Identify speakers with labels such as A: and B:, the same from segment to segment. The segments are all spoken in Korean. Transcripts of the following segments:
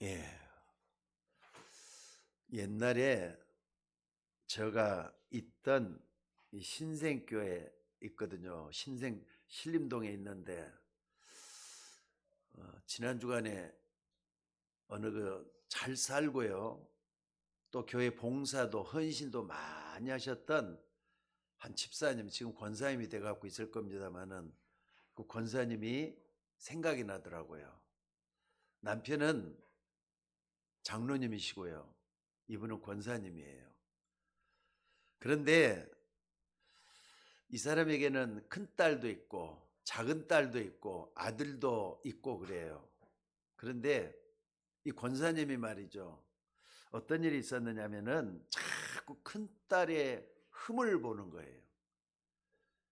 A: 예. 옛날에 제가 있던 이 신생교회 있거든요. 신림동에 있는데 지난 주간에 어느 잘 살고요. 또 교회 봉사도 헌신도 많이 하셨던 한 집사님, 지금 권사님이 돼 갖고 있을 겁니다만은 그 권사님이 생각이 나더라고요. 남편은 장로님이시고요. 이분은 권사님이에요. 그런데 이 사람에게는 큰 딸도 있고 작은 딸도 있고 아들도 있고 그래요. 그런데 이 권사님이 말이죠. 어떤 일이 있었느냐면은 자꾸 큰 딸의 흠을 보는 거예요.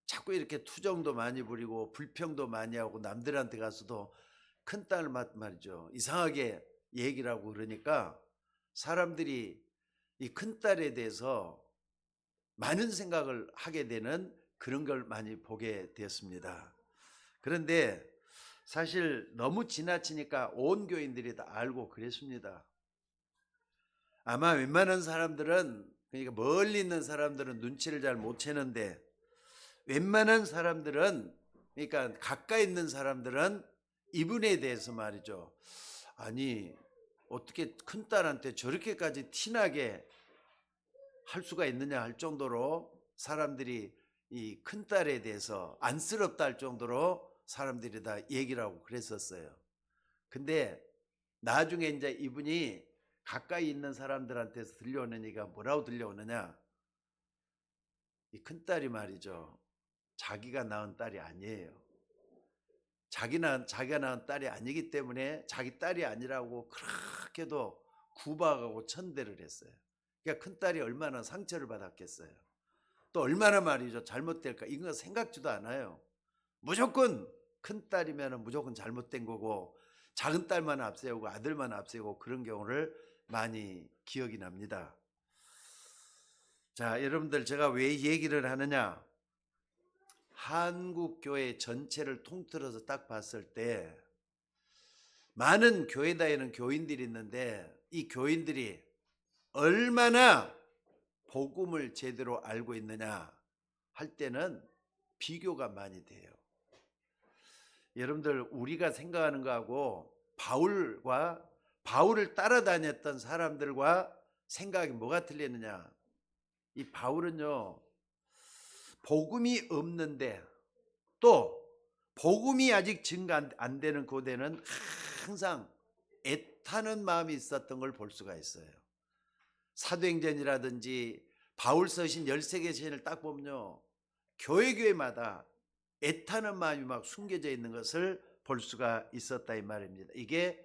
A: 자꾸 이렇게 투정도 많이 부리고 불평도 많이 하고 남들한테 가서도 큰 딸 말이죠. 이상하게 얘기를 하고 그러니까 사람들이 이 큰 딸에 대해서 많은 생각을 하게 되는 그런 걸 많이 보게 되었습니다. 그런데 사실 너무 지나치니까 온 교인들이 다 알고 그랬습니다. 아마 웬만한 사람들은, 그러니까 멀리 있는 사람들은 눈치를 잘 못 채는데 웬만한 사람들은, 그러니까 가까이 있는 사람들은 이분에 대해서 말이죠. 아니 어떻게 큰딸한테 저렇게까지 티나게 할 수가 있느냐 할 정도로 사람들이 이 큰딸에 대해서 안쓰럽다 할 정도로 사람들이 다 얘기를 하고 그랬었어요. 근데 나중에 이제 이분이 가까이 있는 사람들한테서 들려오는 얘기가 뭐라고 들려오느냐, 이 큰딸이 말이죠, 자기가 낳은 딸이 아니에요. 자기가 낳은 딸이 아니기 때문에 자기 딸이 아니라고 그렇게도 구박하고 천대를 했어요. 그러니까 큰딸이 얼마나 상처를 받았겠어요. 또 얼마나 말이죠 잘못될까 이거 생각지도 않아요. 무조건 큰딸이면 무조건 잘못된 거고 작은 딸만 앞세우고 아들만 앞세우고 그런 경우를 많이 기억이 납니다. 자, 여러분들, 제가 왜 얘기를 하느냐, 한국 교회 전체를 통틀어서 딱 봤을 때 많은 교회 다니는 교인들이 있는데 이 교인들이 얼마나 복음을 제대로 알고 있느냐 할 때는 비교가 많이 돼요. 여러분들, 우리가 생각하는 거하고 바울을 따라다녔던 사람들과 생각이 뭐가 틀리느냐, 이 바울은요 복음이 없는데 또 복음이 아직 증가 안 되는 고대는 항상 애타는 마음이 있었던 걸 볼 수가 있어요. 사도행전이라든지 바울 서신 13개 서신을 딱 보면요 교회마다 애타는 마음이 막 숨겨져 있는 것을 볼 수가 있었다 이 말입니다. 이게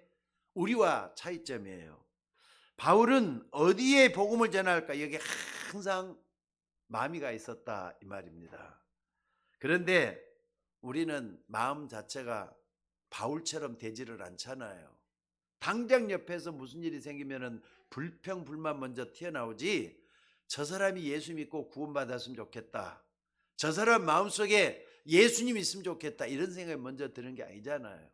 A: 우리와 차이점이에요. 바울은 어디에 복음을 전할까 여기 항상 마음이가 있었다 이 말입니다. 그런데 우리는 마음 자체가 바울처럼 되지를 않잖아요. 당장 옆에서 무슨 일이 생기면은 불평 불만 먼저 튀어나오지, 저 사람이 예수 믿고 구원받았으면 좋겠다, 저 사람 마음속에 예수님 있으면 좋겠다, 이런 생각이 먼저 드는 게 아니잖아요.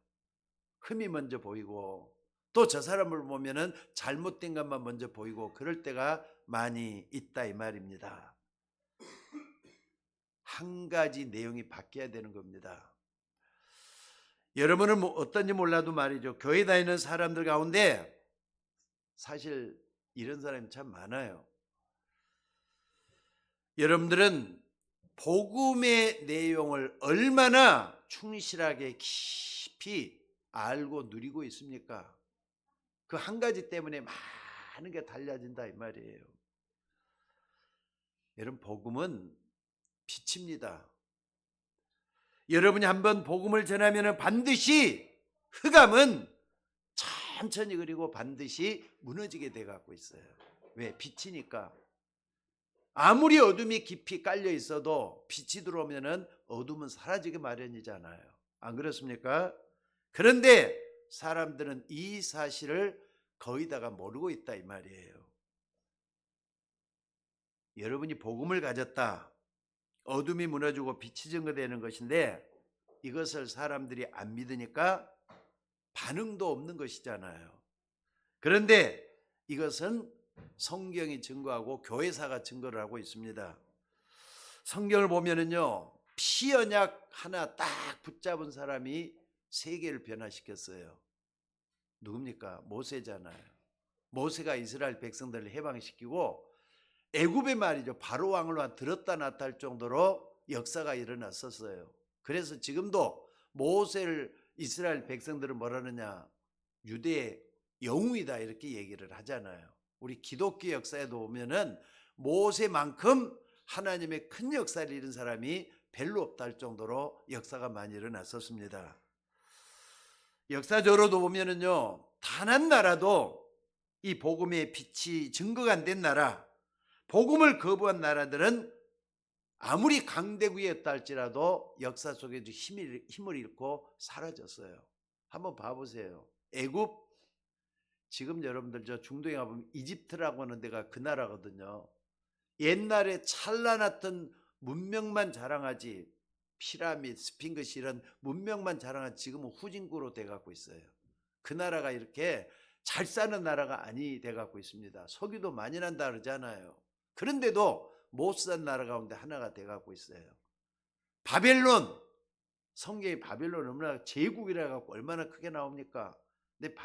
A: 흠이 먼저 보이고 또 저 사람을 보면은 잘못된 것만 먼저 보이고 그럴 때가 많이 있다 이 말입니다. 한 가지 내용이 바뀌어야 되는 겁니다. 여러분은 어떤지 몰라도 말이죠, 교회 다니는 사람들 가운데 사실 이런 사람이 참 많아요. 여러분들은 복음의 내용을 얼마나 충실하게 깊이 알고 누리고 있습니까? 그 한 가지 때문에 많은 게 달라진다 이 말이에요. 여러분, 복음은 빛입니다. 여러분이 한번 복음을 전하면 반드시 흑암은 천천히 그리고 반드시 무너지게 돼 갖고 있어요. 왜? 빛이니까. 아무리 어둠이 깊이 깔려 있어도 빛이 들어오면은 어둠은 사라지기 마련이잖아요. 안 그렇습니까? 그런데 사람들은 이 사실을 거의 다가 모르고 있다 이 말이에요. 여러분이 복음을 가졌다, 어둠이 무너지고 빛이 증거되는 것인데 이것을 사람들이 안 믿으니까 반응도 없는 것이잖아요. 그런데 이것은 성경이 증거하고 교회사가 증거를 하고 있습니다. 성경을 보면은요, 피언약 하나 딱 붙잡은 사람이 세계를 변화시켰어요. 누굽니까? 모세잖아요. 모세가 이스라엘 백성들을 해방시키고 애굽의 말이죠, 바로 왕을 들었다 놨다 할 정도로 역사가 일어났었어요. 그래서 지금도 모세를 이스라엘 백성들은 뭐라느냐, 유대의 영웅이다 이렇게 얘기를 하잖아요. 우리 기독교 역사에도 보면은 모세만큼 하나님의 큰 역사를 이룬 사람이 별로 없다 할 정도로 역사가 많이 일어났었습니다. 역사적으로도 보면은요, 단 한 나라도 이 복음의 빛이 증거가 안 된 나라, 복음을 거부한 나라들은 아무리 강대국이었다 할지라도 역사 속에도 힘을 잃고 사라졌어요. 한번 봐보세요. 애굽, 지금 여러분들 저 중동에 가보면 이집트라고 하는 데가 그 나라거든요. 옛날에 찬란했던 문명만 자랑하지, 피라미드, 스핑크스 이런 문명만 자랑하지 지금은 후진국으로 돼가고 있어요. 그 나라가 이렇게 잘 사는 나라가 아니 돼가고 있습니다. 석유도 많이 난다 그러잖아요. 그런데도 못 산 나라 가운데 하나가 돼가고 있어요. 바벨론, 성경이 바벨론 얼마나 제국이라 갖고 얼마나 크게 나옵니까? 근데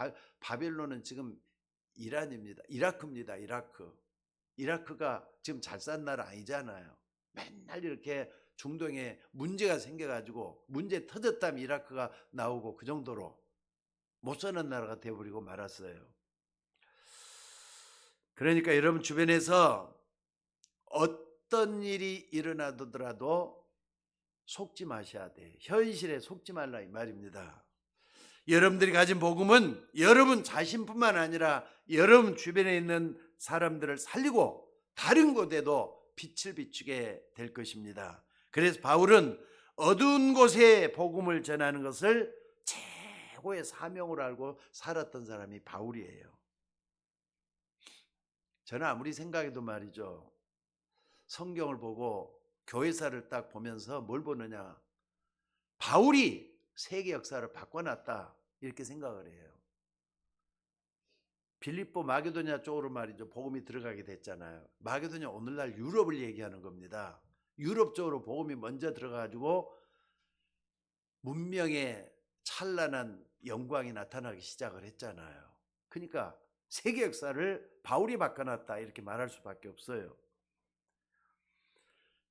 A: 바벨론은 지금 이란입니다. 이라크입니다. 이라크가 지금 잘 산 나라 아니잖아요. 맨날 이렇게 중동에 문제가 생겨가지고 문제 터졌다면 이라크가 나오고 그 정도로 못 사는 나라가 되어버리고 말았어요. 그러니까 여러분 주변에서 어떤 일이 일어나더라도 속지 마셔야 돼. 현실에 속지 말라 이 말입니다. 여러분들이 가진 복음은 여러분 자신뿐만 아니라 여러분 주변에 있는 사람들을 살리고 다른 곳에도 빛을 비추게 될 것입니다. 그래서 바울은 어두운 곳에 복음을 전하는 것을 최고의 사명으로 알고 살았던 사람이 바울이에요. 저는 아무리 생각해도 말이죠, 성경을 보고 교회사를 딱 보면서 뭘 보느냐, 바울이 세계 역사를 바꿔놨다 이렇게 생각을 해요. 빌립보 마게도냐 쪽으로 말이죠, 복음이 들어가게 됐잖아요. 마게도냐 오늘날 유럽을 얘기하는 겁니다. 유럽 쪽으로 복음이 먼저 들어가가지고 문명의 찬란한 영광이 나타나기 시작을 했잖아요. 그러니까 세계 역사를 바울이 바꿔놨다 이렇게 말할 수밖에 없어요.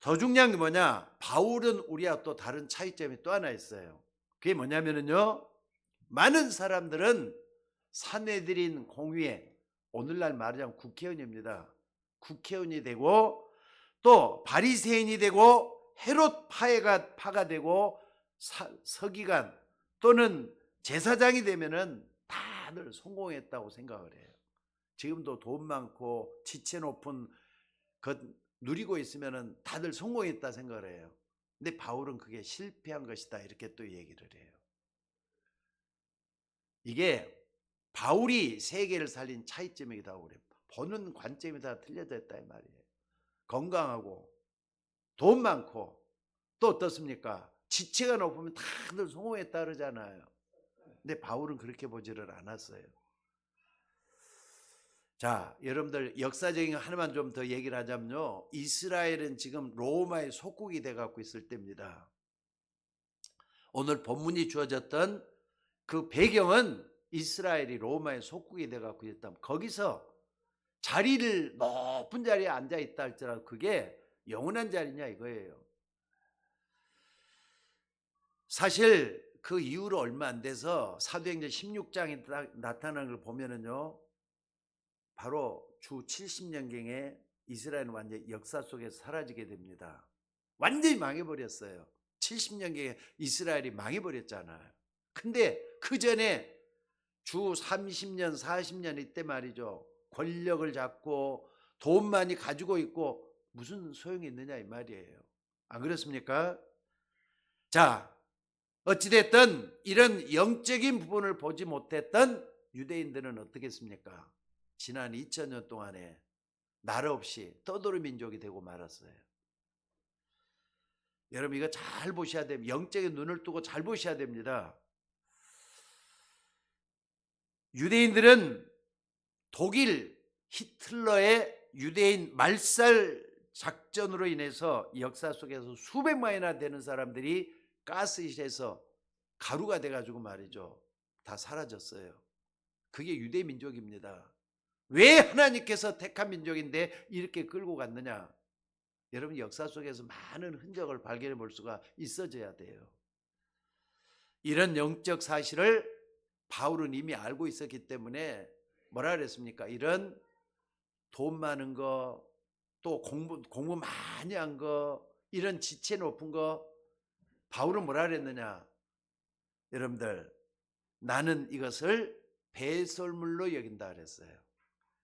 A: 더 중요한 게 뭐냐, 바울은 우리와 또 다른 차이점이 또 하나 있어요. 그게 뭐냐면요, 많은 사람들은 사내들인 공의회, 오늘날 말하자면 국회의원입니다. 국회의원이 되고 또 바리새인이 되고 헤롯 파가 되고 서기관 또는 제사장이 되면은 다들 성공했다고 생각을 해요. 지금도 돈 많고 지체 높은 것 누리고 있으면은 다들 성공했다 생각을 해요. 근데 바울은 그게 실패한 것이다 이렇게 또 얘기를 해요. 이게 바울이 세계를 살린 차이점이기도 하고 그래요. 보는 관점이 다 틀려져 있다 이 말이에요. 건강하고 돈 많고 또 어떻습니까? 지체가 높으면 다들 성공했다 그러잖아요. 근데 바울은 그렇게 보지를 않았어요. 자, 여러분들 역사적인 하나만 좀 더 얘기를 하자면요, 이스라엘은 지금 로마의 속국이 돼갖고 있을 때입니다. 오늘 본문이 주어졌던 그 배경은 이스라엘이 로마의 속국이 돼갖고 있다. 거기서 자리를 높은 자리에 앉아 있다 할지라도 그게 영원한 자리냐 이거예요. 사실 그 이후로 얼마 안 돼서 사도행전 16장에 나타나는 걸 보면은요, 바로 주 70년경에 이스라엘은 완전히 역사 속에서 사라지게 됩니다. 완전히 망해버렸어요. 70년경에 이스라엘이 망해버렸잖아요. 근데 그 전에 주 30년 40년 이때 말이죠, 권력을 잡고 돈 많이 가지고 있고 무슨 소용이 있느냐 이 말이에요. 안 그렇습니까? 자, 어찌됐든 이런 영적인 부분을 보지 못했던 유대인들은 어떻겠습니까? 지난 2000년 동안에 나라 없이 떠돌이 민족이 되고 말았어요. 여러분 이거 잘 보셔야 됩니다. 영적인 눈을 뜨고 잘 보셔야 됩니다. 유대인들은 독일 히틀러의 유대인 말살 작전으로 인해서 역사 속에서 수백만이나 되는 사람들이 가스실에서 가루가 돼가지고 말이죠. 다 사라졌어요. 그게 유대 민족입니다. 왜 하나님께서 택한 민족인데 이렇게 끌고 갔느냐? 여러분 역사 속에서 많은 흔적을 발견해 볼 수가 있어져야 돼요. 이런 영적 사실을 바울은 이미 알고 있었기 때문에 뭐라 그랬습니까? 이런 돈 많은 거, 또 공부 많이 한 거, 이런 지체 높은 거, 바울은 뭐라 그랬느냐? 여러분들, 나는 이것을 배설물로 여긴다 그랬어요.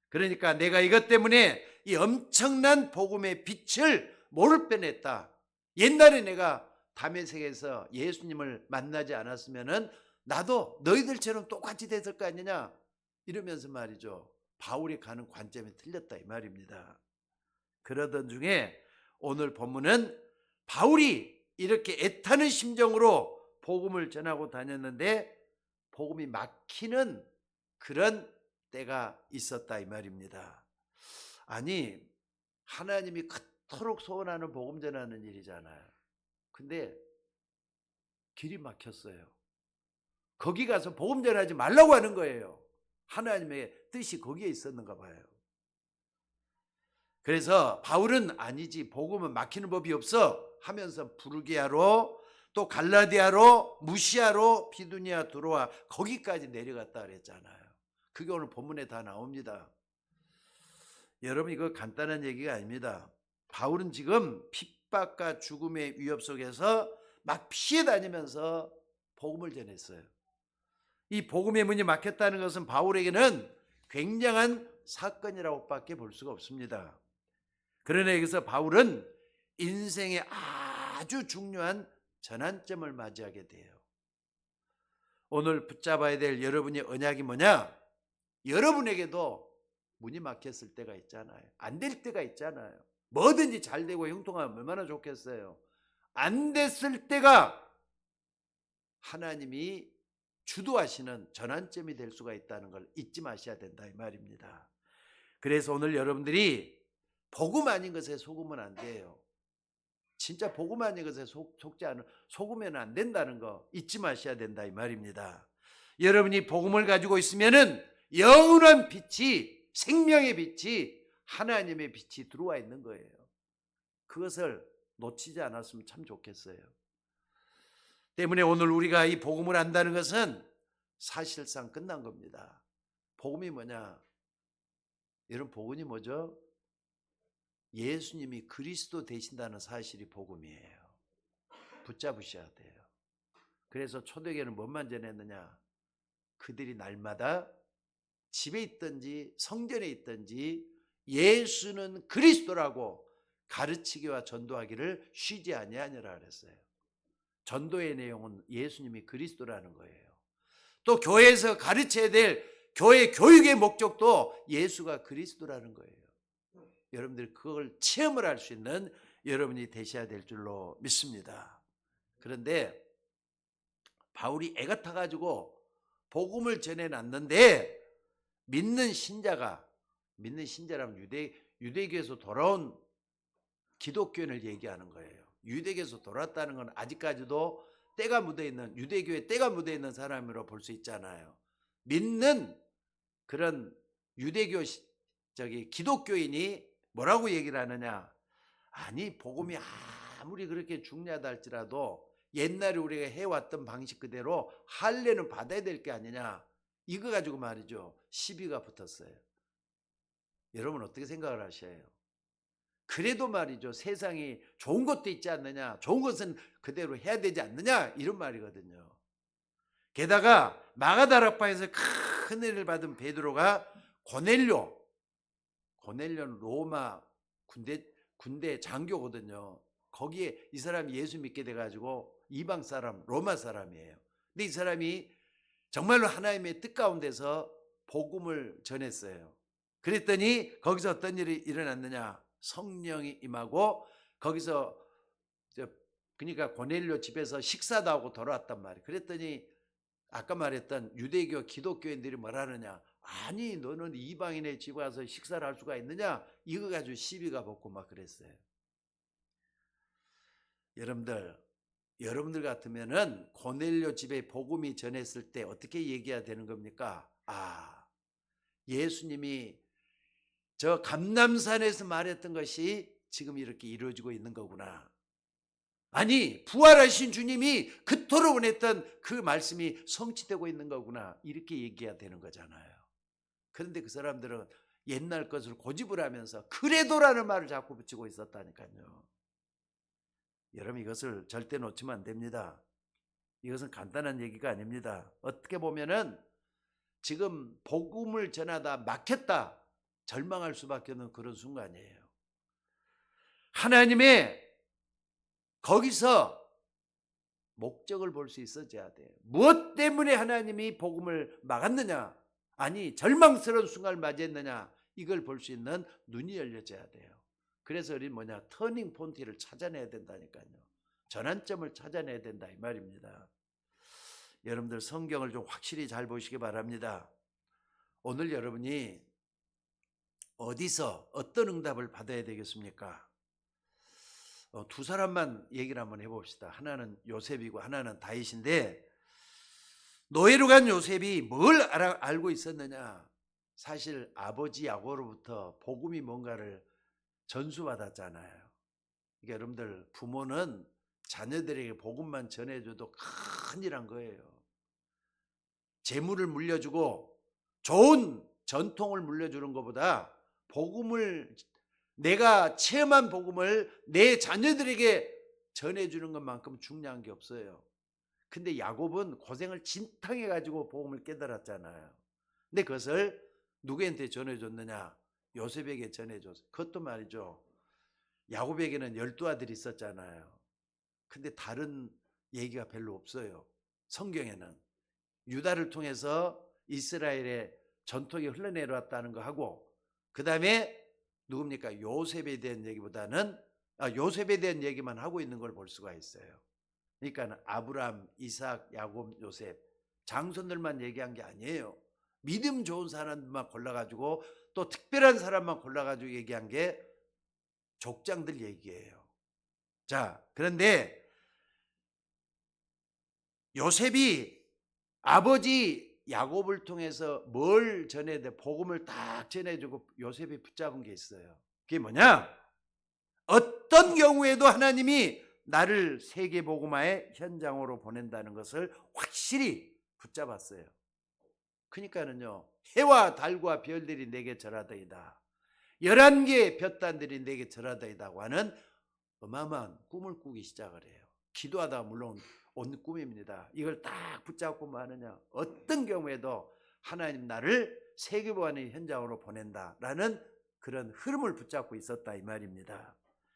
A: 그러니까 내가 이것 때문에 이 엄청난 복음의 빛을 모를 뻔했다. 옛날에 내가 다메섹에서 예수님을 만나지 않았으면은 나도 너희들처럼 똑같이 됐을 거 아니냐? 이러면서 말이죠. 바울이 가는 관점이 틀렸다 이 말입니다. 그러던 중에 오늘 본문은 바울이 이렇게 애타는 심정으로 복음을 전하고 다녔는데 복음이 막히는 그런 때가 있었다 이 말입니다. 아니 하나님이 그토록 소원하는 복음 전하는 일이잖아요. 근데 길이 막혔어요. 거기 가서 복음 전하지 말라고 하는 거예요. 하나님의 뜻이 거기에 있었는가 봐요. 그래서 바울은 아니지 복음은 막히는 법이 없어 하면서 부르기아로 또 갈라디아로 무시아로 비두니아 두로아 거기까지 내려갔다 그랬잖아요. 그게 오늘 본문에 다 나옵니다. 여러분 이거 간단한 얘기가 아닙니다. 바울은 지금 핍박과 죽음의 위협 속에서 막 피해 다니면서 복음을 전했어요. 이 복음의 문이 막혔다는 것은 바울에게는 굉장한 사건이라고밖에 볼 수가 없습니다. 그러나 여기서 바울은 인생의 아주 중요한 전환점을 맞이하게 돼요. 오늘 붙잡아야 될 여러분의 언약이 뭐냐? 여러분에게도 문이 막혔을 때가 있잖아요. 안 될 때가 있잖아요. 뭐든지 잘 되고 형통하면 얼마나 좋겠어요. 안 됐을 때가 하나님이 주도하시는 전환점이 될 수가 있다는 걸 잊지 마셔야 된다 이 말입니다. 그래서 오늘 여러분들이 복음 아닌 것에 속으면 안 돼요. 진짜 복음 아닌 것에 속으면 안 된다는 거 잊지 마셔야 된다 이 말입니다. 여러분이 복음을 가지고 있으면은 영원한 빛이 생명의 빛이 하나님의 빛이 들어와 있는 거예요. 그것을 놓치지 않았으면 참 좋겠어요. 때문에 오늘 우리가 이 복음을 안다는 것은 사실상 끝난 겁니다. 복음이 뭐냐? 여러분 복음이 뭐죠? 예수님이 그리스도 되신다는 사실이 복음이에요. 붙잡으셔야 돼요. 그래서 초대교회는 뭔만 전했느냐? 그들이 날마다 집에 있든지 성전에 있든지 예수는 그리스도라고 가르치기와 전도하기를 쉬지 아니하니라 그랬어요. 전도의 내용은 예수님이 그리스도라는 거예요. 또 교회에서 가르쳐야 될 교회 교육의 목적도 예수가 그리스도라는 거예요. 여러분들이 그걸 체험을 할 수 있는 여러분이 되셔야 될 줄로 믿습니다. 그런데 바울이 애가 타가지고 복음을 전해놨는데 믿는 신자라면 유대교에서 돌아온 기독교인을 얘기하는 거예요. 유대교에서 돌아왔다는 건 아직까지도 때가 묻어있는 유대교에 때가 묻어있는 사람으로 볼 수 있잖아요. 믿는 그런 유대교 기독교인이 뭐라고 얘기를 하느냐? 아니 복음이 아무리 그렇게 중요하다 할지라도 옛날에 우리가 해왔던 방식 그대로 할례는 받아야 될 게 아니냐? 이거 가지고 말이죠. 시비가 붙었어요. 여러분 어떻게 생각을 하셔요? 그래도 말이죠. 세상이 좋은 것도 있지 않느냐? 좋은 것은 그대로 해야 되지 않느냐? 이런 말이거든요. 게다가 마가다락방에서 큰 은혜를 받은 베드로가 고넬료는 로마 군대 장교거든요. 거기에 이 사람이 예수 믿게 돼가지고 이방 사람, 로마 사람이에요. 근데 이 사람이 정말로 하나님의 뜻 가운데서 복음을 전했어요. 그랬더니 거기서 어떤 일이 일어났느냐? 성령이 임하고 거기서 그러니까 고넬료 집에서 식사도 하고 돌아왔단 말이에요. 그랬더니 아까 말했던 유대교 기독교인들이 뭐라 하느냐? 아니 너는 이방인의 집에 가서 식사를 할 수가 있느냐, 이거 가지고 시비가 붙고 막 그랬어요. 여러분들 같으면은 고넬료 집에 복음이 전했을 때 어떻게 얘기해야 되는 겁니까? 예수님이 저 감람산에서 말했던 것이 지금 이렇게 이루어지고 있는 거구나. 아니 부활하신 주님이 그토록 원했던 그 말씀이 성취되고 있는 거구나, 이렇게 얘기해야 되는 거잖아요. 그런데 그 사람들은 옛날 것을 고집을 하면서 그래도라는 말을 자꾸 붙이고 있었다니까요. 여러분 이것을 절대 놓치면 안 됩니다. 이것은 간단한 얘기가 아닙니다. 어떻게 보면은 지금 복음을 전하다 막혔다 절망할 수밖에 없는 그런 순간이에요. 하나님의 거기서 목적을 볼 수 있어져야 돼요. 무엇 때문에 하나님이 복음을 막았느냐, 아니 절망스러운 순간을 맞이했느냐, 이걸 볼 수 있는 눈이 열려져야 돼요. 그래서 우리 터닝 포인트를 찾아내야 된다니까요. 전환점을 찾아내야 된다 이 말입니다. 여러분들 성경을 좀 확실히 잘 보시기 바랍니다. 오늘 여러분이 어디서 어떤 응답을 받아야 되겠습니까? 두 사람만 얘기를 한번 해봅시다. 하나는 요셉이고 하나는 다윗인데, 노예로 간 요셉이 뭘 알고 있었느냐? 사실 아버지 야곱으로부터 복음이 뭔가를 전수받았잖아요. 그러니까 여러분들 부모는 자녀들에게 복음만 전해줘도 큰일한 거예요. 재물을 물려주고 좋은 전통을 물려주는 것보다 복음을, 내가 체험한 복음을 내 자녀들에게 전해주는 것만큼 중요한 게 없어요. 근데 야곱은 고생을 진탕해 가지고 복음을 깨달았잖아요. 근데 그것을 누구한테 전해줬느냐? 요셉에게 전해줬어요. 그것도 말이죠, 야곱에게는 12아들이 있었잖아요. 근데 다른 얘기가 별로 없어요. 성경에는 유다를 통해서 이스라엘의 전통이 흘러내려왔다는 거 하고, 그 다음에 누굽니까? 요셉에 대한 얘기보다는 요셉에 대한 얘기만 하고 있는 걸 볼 수가 있어요. 그러니까 아브라함, 이삭, 야곱, 요셉 장손들만 얘기한 게 아니에요. 믿음 좋은 사람만 골라가지고 또 특별한 사람만 골라가지고 얘기한 게 족장들 얘기예요. 자, 그런데 요셉이 아버지 야곱을 통해서 뭘 전해야 돼? 복음을 딱 전해주고 요셉이 붙잡은 게 있어요. 그게 뭐냐? 어떤 경우에도 하나님이 나를 세계복음화의 현장으로 보낸다는 것을 확실히 붙잡았어요. 그러니까는요, 해와 달과 별들이 내게 절하더이다, 11개의 볕단들이 내게 절하더이다고 하는 어마어마한 꿈을 꾸기 시작을 해요. 기도하다가 물론 온 꿈입니다. 이걸 딱 붙잡고 뭐 하느냐? 어떤 경우에도 하나님 나를 세계복음화의 현장으로 보낸다라는 그런 흐름을 붙잡고 있었다 이 말입니다.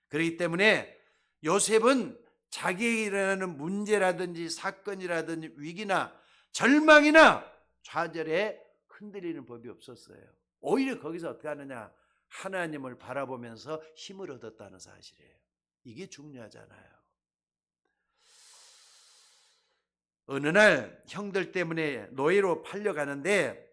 A: 그렇기 때문에 요셉은 자기에게 일어나는 문제라든지 사건이라든지 위기나 절망이나 좌절에 흔들리는 법이 없었어요. 오히려 거기서 어떻게 하느냐? 하나님을 바라보면서 힘을 얻었다는 사실이에요. 이게 중요하잖아요. 어느 날 형들 때문에 노예로 팔려가는데,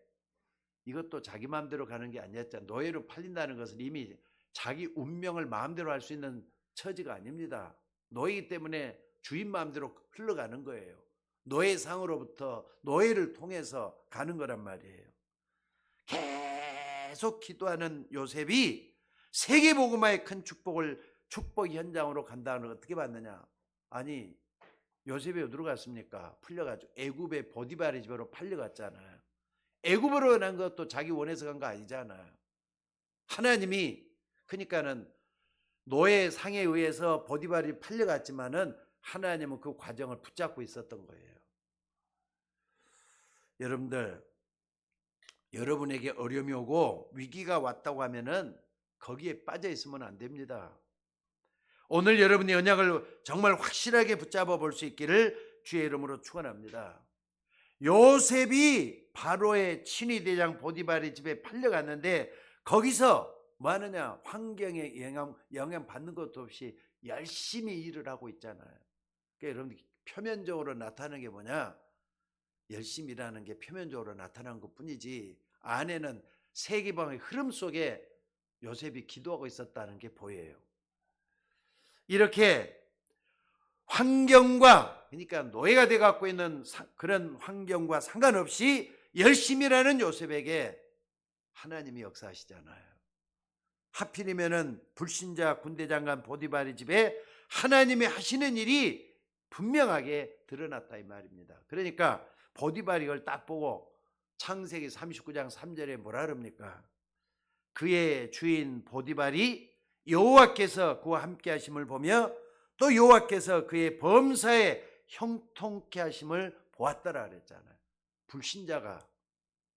A: 이것도 자기 마음대로 가는 게 아니었잖아요. 노예로 팔린다는 것은 이미 자기 운명을 마음대로 할 수 있는 처지가 아닙니다. 노예이기 때문에 주인 마음대로 흘러가는 거예요. 노예상으로부터 노예를 통해서 가는 거란 말이에요. 계속 기도하는 요셉이 세계복음화의 큰 축복 현장으로 간다는 걸 어떻게 봤느냐? 아니 요셉이 어디로 갔습니까? 풀려가지고 애굽의 보디발의 집으로 팔려갔잖아요. 애굽으로 난 것도 자기 원해서 간 거 아니잖아요. 하나님이, 그러니까는 노예 상에 의해서 보디발이 팔려갔지만은 하나님은 그 과정을 붙잡고 있었던 거예요. 여러분들, 여러분에게 어려움이 오고 위기가 왔다고 하면은 거기에 빠져 있으면 안 됩니다. 오늘 여러분의 언약을 정말 확실하게 붙잡아 볼 수 있기를 주의 이름으로 축원합니다. 요셉이 바로의 친위대장 보디발의 집에 팔려갔는데 거기서 뭐 하느냐? 환경에 영향 받는 것도 없이 열심히 일을 하고 있잖아요. 그러니까 여러분 표면적으로 나타나는 게 뭐냐? 열심히 일하는 게 표면적으로 나타난 것 뿐이지 안에는 세계방의 흐름 속에 요셉이 기도하고 있었다는 게 보여요. 이렇게 환경과, 그러니까 노예가 돼 갖고 있는 그런 환경과 상관없이 열심히 일하는 요셉에게 하나님이 역사하시잖아요. 하필이면은 불신자 군대장관 보디발의 집에 하나님이 하시는 일이 분명하게 드러났다 이 말입니다. 그러니까 보디발이 이걸 딱 보고 창세기 39장 3절에 뭐라 그럽니까? 그의 주인 보디발이 여호와께서 그와 함께 하심을 보며 또 여호와께서 그의 범사에 형통케 하심을 보았더라 그랬잖아요. 불신자가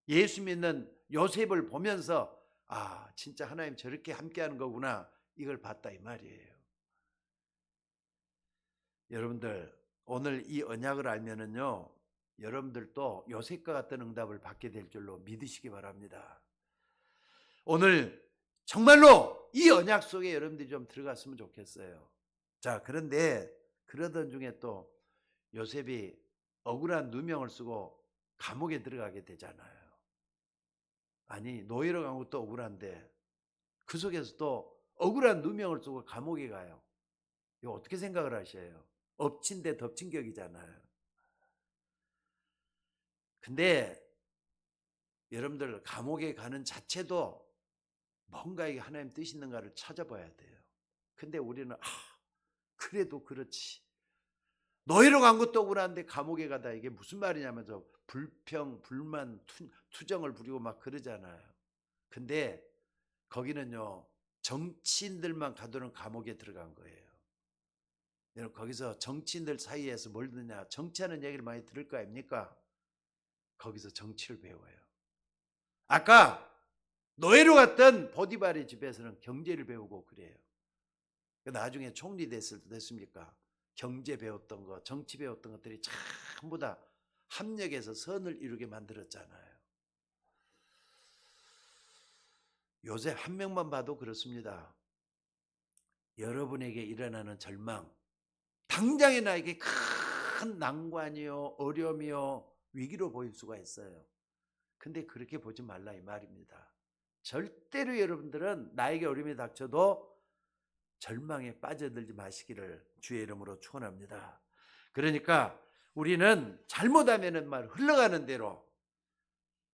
A: 예수 믿는 요셉을 보면서 아, 진짜 하나님 저렇게 함께하는 거구나, 이걸 봤다 이 말이에요. 여러분들 오늘 이 언약을 알면은요, 여러분들도 요셉과 같은 응답을 받게 될 줄로 믿으시기 바랍니다. 오늘 정말로 이 언약 속에 여러분들이 좀 들어갔으면 좋겠어요. 자, 그런데 그러던 중에 또 요셉이 억울한 누명을 쓰고 감옥에 들어가게 되잖아요. 아니, 노예로 간 것도 억울한데 그 속에서도 억울한 누명을 쓰고 감옥에 가요. 이거 어떻게 생각을 하셔요? 엎친 데 덮친 격이잖아요. 근데 여러분들 감옥에 가는 자체도 뭔가 이게 하나님 뜻이 있는가를 찾아봐야 돼요. 근데 우리는 그래도 그렇지, 노예로 간 것도 억울한데 감옥에 가다, 이게 무슨 말이냐면서 불평, 불만, 투정을 부리고 막 그러잖아요. 근데 거기는요, 정치인들만 가두는 감옥에 들어간 거예요. 여러분, 거기서 정치인들 사이에서 뭘 듣냐, 정치하는 얘기를 많이 들을 거 아닙니까? 거기서 정치를 배워요. 아까 노예로 갔던 보디발의 집에서는 경제를 배우고 그래요. 나중에 총리 됐을 때 됐습니까? 경제 배웠던 거, 정치 배웠던 것들이 전부 다 합력해서 선을 이루게 만들었잖아요. 요셉 한 명만 봐도 그렇습니다. 여러분에게 일어나는 절망, 당장에 나에게 큰 난관이요, 어려움이요, 위기로 보일 수가 있어요. 근데 그렇게 보지 말라 이 말입니다. 절대로 여러분들은 나에게 어려움이 닥쳐도 절망에 빠져들지 마시기를 주의 이름으로 축원합니다. 그러니까 우리는 잘못하면은 말 흘러가는 대로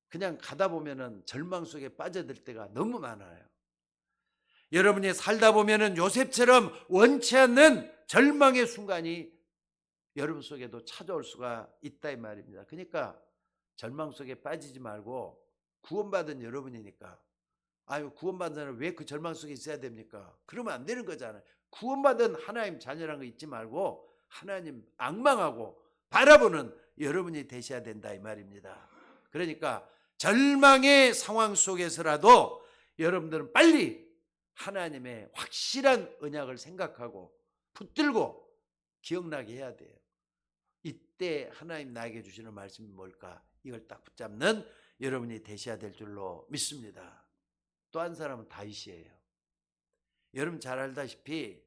A: 그냥 가다 보면은 절망 속에 빠져들 때가 너무 많아요. 여러분이 살다 보면은 요셉처럼 원치 않는 절망의 순간이 여러분 속에도 찾아올 수가 있다 이 말입니다. 그러니까 절망 속에 빠지지 말고, 구원받은 여러분이니까, 아유, 구원받은 사람은 왜 그 절망 속에 있어야 됩니까? 그러면 안 되는 거잖아요. 구원받은 하나님 자녀라는 거 잊지 말고 하나님 앙망하고 바라보는 여러분이 되셔야 된다 이 말입니다. 그러니까 절망의 상황 속에서라도 여러분들은 빨리 하나님의 확실한 언약을 생각하고 붙들고 기억나게 해야 돼요. 이때 하나님 나에게 주시는 말씀이 뭘까? 이걸 딱 붙잡는 여러분이 되셔야 될 줄로 믿습니다. 또 한 사람은 다윗이에요. 여러분 잘 알다시피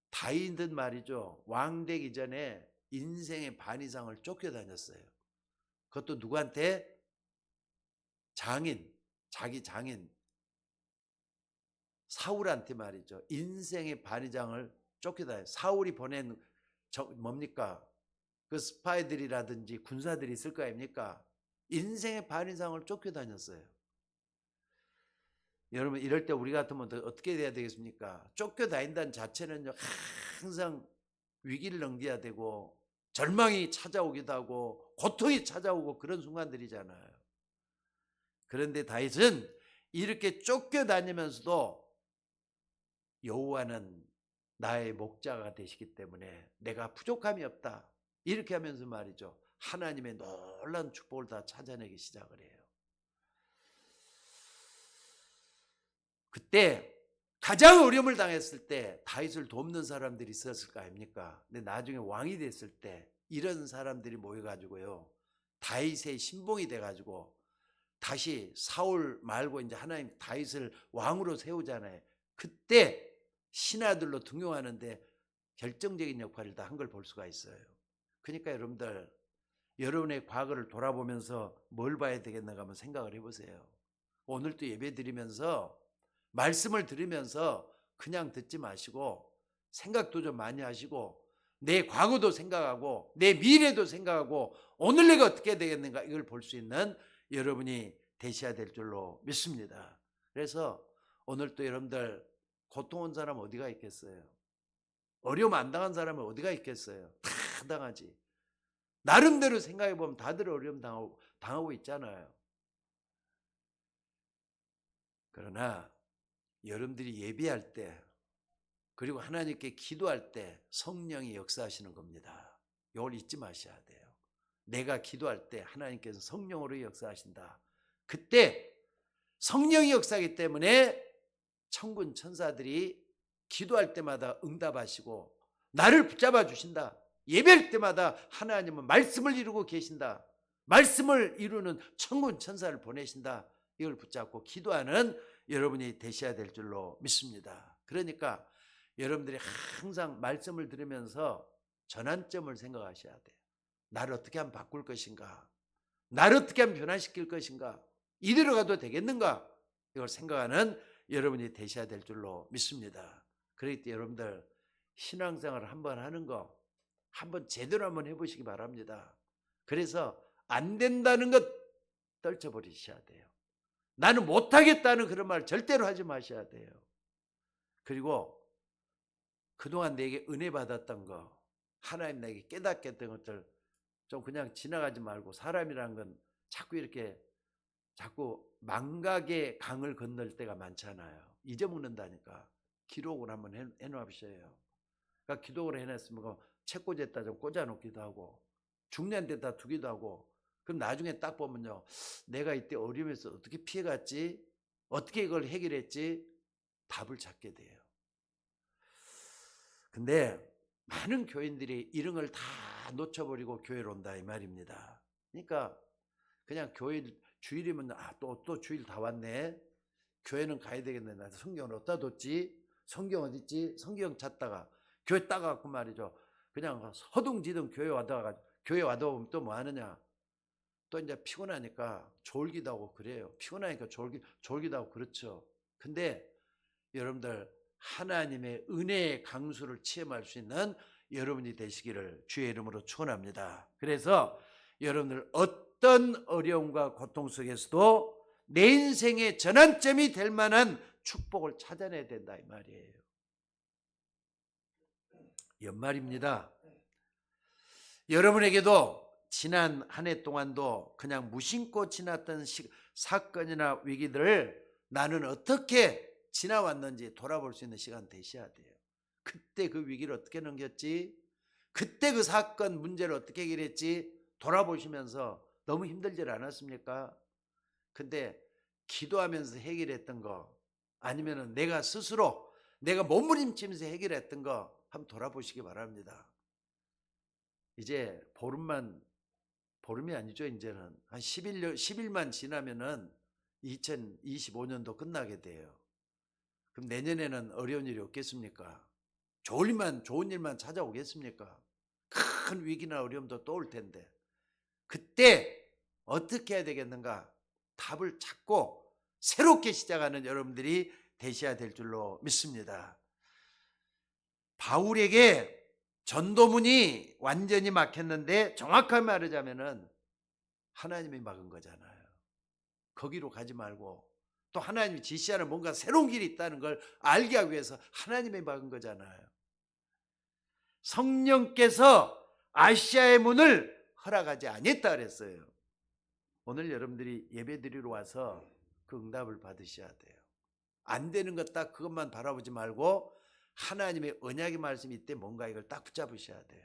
A: 다윗은 말이죠, 왕 되기 전에 인생의 반 이상을 쫓겨다녔어요. 그것도 누구한테? 장인, 자기 장인 사울한테 말이죠. 인생의 반 이상을 쫓겨다녔어요. 사울이 보낸 뭡니까? 그 스파이들이라든지 군사들이 있을 거 아닙니까? 인생의 반 이상을 쫓겨다녔어요. 여러분, 이럴 때 우리 같으면 어떻게 돼야 되겠습니까? 쫓겨다닌다는 자체는 항상 위기를 넘겨야 되고 절망이 찾아오기도 하고 고통이 찾아오고 그런 순간들이잖아요. 그런데 다윗은 이렇게 쫓겨다니면서도 여호와는 나의 목자가 되시기 때문에 내가 부족함이 없다, 이렇게 하면서 말이죠, 하나님의 놀라운 축복을 다 찾아내기 시작을 해요. 그때 가장 어려움을 당했을 때 다윗을 돕는 사람들이 있었을 거 아닙니까? 근데 나중에 왕이 됐을 때 이런 사람들이 모여가지고요, 다윗의 신봉이 돼가지고 다시 사울 말고 이제 하나님 다윗을 왕으로 세우잖아요. 그때 신하들로 등용하는데 결정적인 역할을 다 한 걸 볼 수가 있어요. 그러니까 여러분들, 여러분의 과거를 돌아보면서 뭘 봐야 되겠는가 한번 생각을 해보세요. 오늘도 예배 드리면서 말씀을 들으면서 그냥 듣지 마시고 생각도 좀 많이 하시고 내 과거도 생각하고 내 미래도 생각하고 오늘 내가 어떻게 되겠는가 이걸 볼 수 있는 여러분이 되셔야 될 줄로 믿습니다. 그래서 오늘 또 여러분들 고통 온 사람 어디가 있겠어요? 어려움 안 당한 사람은 어디가 있겠어요? 다 당하지. 나름대로 생각해 보면 다들 어려움 당하고 있잖아요. 그러나 여러분들이 예배할 때 그리고 하나님께 기도할 때 성령이 역사하시는 겁니다. 이걸 잊지 마셔야 돼요. 내가 기도할 때 하나님께서 성령으로 역사하신다. 그때 성령이 역사하기 때문에 천군 천사들이 기도할 때마다 응답하시고 나를 붙잡아 주신다. 예배할 때마다 하나님은 말씀을 이루고 계신다. 말씀을 이루는 천군 천사를 보내신다. 이걸 붙잡고 기도하는 여러분이 되셔야 될 줄로 믿습니다. 그러니까 여러분들이 항상 말씀을 들으면서 전환점을 생각하셔야 돼요. 나를 어떻게 하면 바꿀 것인가? 나를 어떻게 하면 변화시킬 것인가? 이대로 가도 되겠는가? 이걸 생각하는 여러분이 되셔야 될 줄로 믿습니다. 그럴 때 여러분들 신앙생활을 한번 하는 거 한번 제대로 한번 해보시기 바랍니다. 그래서 안 된다는 것 떨쳐버리셔야 돼요. 나는 못하겠다는 그런 말 절대로 하지 마셔야 돼요. 그리고 그동안 내게 은혜 받았던 거 하나님 내게 깨닫게 했던 것들 좀 그냥 지나가지 말고 사람이란 건 자꾸 이렇게 자꾸 망각의 강을 건널 때가 많잖아요. 잊어먹는다니까. 기록을 한번 해놓으셔요. 그러니까 기록을 해놨으면 책꽂이에다 좀 꽂아놓기도 하고 중요한 데다 두기도 하고 그럼 나중에 딱 보면요. 내가 이때 어려움에서 어떻게 피해갔지? 어떻게 이걸 해결했지? 답을 찾게 돼요. 근데 많은 교인들이 이런 걸 다 놓쳐버리고 교회로 온다 이 말입니다. 그러니까 그냥 교회 주일이면 또 주일 다 왔네. 교회는 가야 되겠네. 나 성경을 어디다 뒀지? 성경 어디 있지? 성경 찾다가 교회 따가고 말이죠. 그냥 허둥지둥 교회 와다가 보면 또 뭐 하느냐? 또 이제 피곤하니까 졸기도 하고 그래요. 피곤하니까 졸기도 하고 그렇죠. 근데 여러분들 하나님의 은혜의 강수를 체험할 수 있는 여러분이 되시기를 주의 이름으로 축원합니다. 그래서 여러분들 어떤 어려움과 고통 속에서도 내 인생의 전환점이 될 만한 축복을 찾아내야 된다 이 말이에요. 연말입니다. 여러분에게도 지난 한 해 동안도 그냥 무심코 지났던 사건이나 위기들을 나는 어떻게 지나왔는지 돌아볼 수 있는 시간 되셔야 돼요. 그때 그 위기를 어떻게 넘겼지? 그때 그 사건 문제를 어떻게 해결했지? 돌아보시면서 너무 힘들지 않았습니까? 근데 기도하면서 해결했던 거 아니면 내가 스스로 내가 몸부림치면서 해결했던 거 한번 돌아보시기 바랍니다. 이제 보름이 아니죠. 이제는 한 10일만 지나면은 2025년도 끝나게 돼요. 그럼 내년에는 어려운 일이 없겠습니까? 좋은 일만 찾아오겠습니까? 큰 위기나 어려움도 또 올 텐데 그때 어떻게 해야 되겠는가? 답을 찾고 새롭게 시작하는 여러분들이 되셔야 될 줄로 믿습니다. 바울에게 전도문이 완전히 막혔는데 정확하게 말하자면은 하나님이 막은 거잖아요. 거기로 가지 말고 또 하나님이 지시하는 뭔가 새로운 길이 있다는 걸 알게 하기 위해서 하나님이 막은 거잖아요. 성령께서 아시아의 문을 허락하지 아니했다 그랬어요. 오늘 여러분들이 예배드리러 와서 그 응답을 받으셔야 돼요. 안 되는 것 딱 그것만 바라보지 말고 하나님의 언약의 말씀이 이때 뭔가 이걸 딱 붙잡으셔야 돼요.